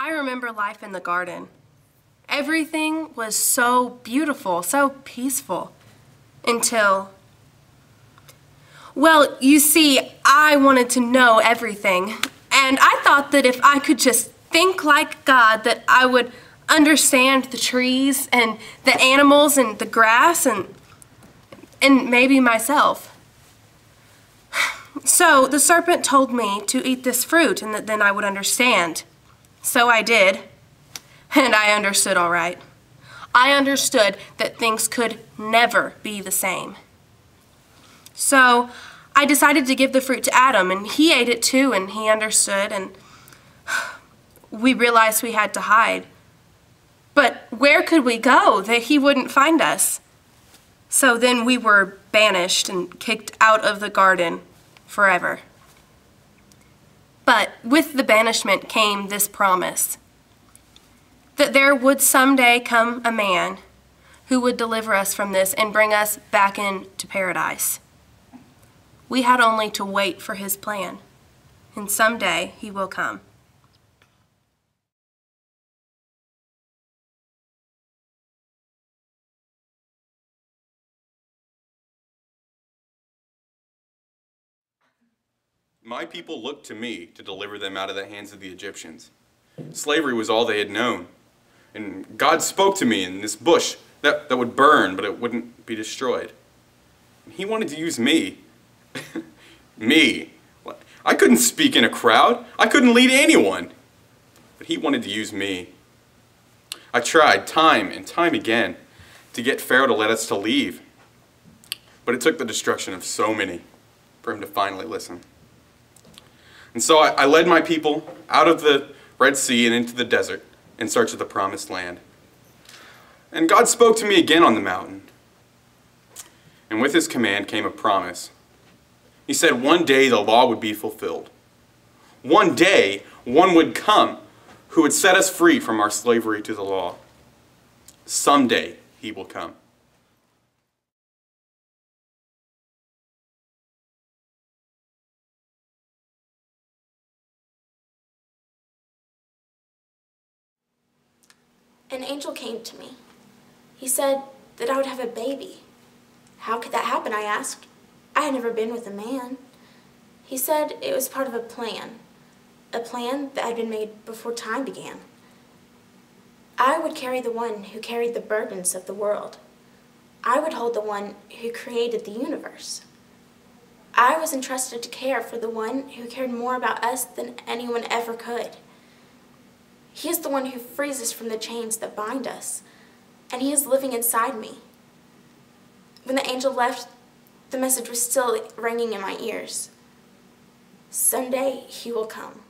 I remember life in the garden. Everything was so beautiful, so peaceful, until, well, you see, I wanted to know everything, and I thought that if I could just think like God, that I would understand the trees and the animals and the grass and maybe myself. So the serpent told me to eat this fruit and that then I would understand. So I did, and I understood all right. I understood that things could never be the same. So I decided to give the fruit to Adam, and he ate it too, and he understood, and we realized we had to hide. But where could we go that he wouldn't find us? So then we were banished and kicked out of the garden forever. But with the banishment came this promise, that there would someday come a man who would deliver us from this and bring us back into paradise. We had only to wait for his plan, and someday he will come. My people looked to me to deliver them out of the hands of the Egyptians. Slavery was all they had known. And God spoke to me in this bush that would burn, but it wouldn't be destroyed. He wanted to use me. Me. I couldn't speak in a crowd. I couldn't lead anyone. But he wanted to use me. I tried time and time again to get Pharaoh to let us to leave. But it took the destruction of so many for him to finally listen. And so I led my people out of the Red Sea and into the desert in search of the promised land. And God spoke to me again on the mountain. And with his command came a promise. He said one day the law would be fulfilled. One day one would come who would set us free from our slavery to the law. Someday he will come. An angel came to me. He said that I would have a baby. How could that happen, I asked. I had never been with a man. He said it was part of a plan that had been made before time began. I would carry the one who carried the burdens of the world. I would hold the one who created the universe. I was entrusted to care for the one who cared more about us than anyone ever could. He is the one who frees us from the chains that bind us, and he is living inside me. When the angel left, the message was still ringing in my ears. Someday he will come.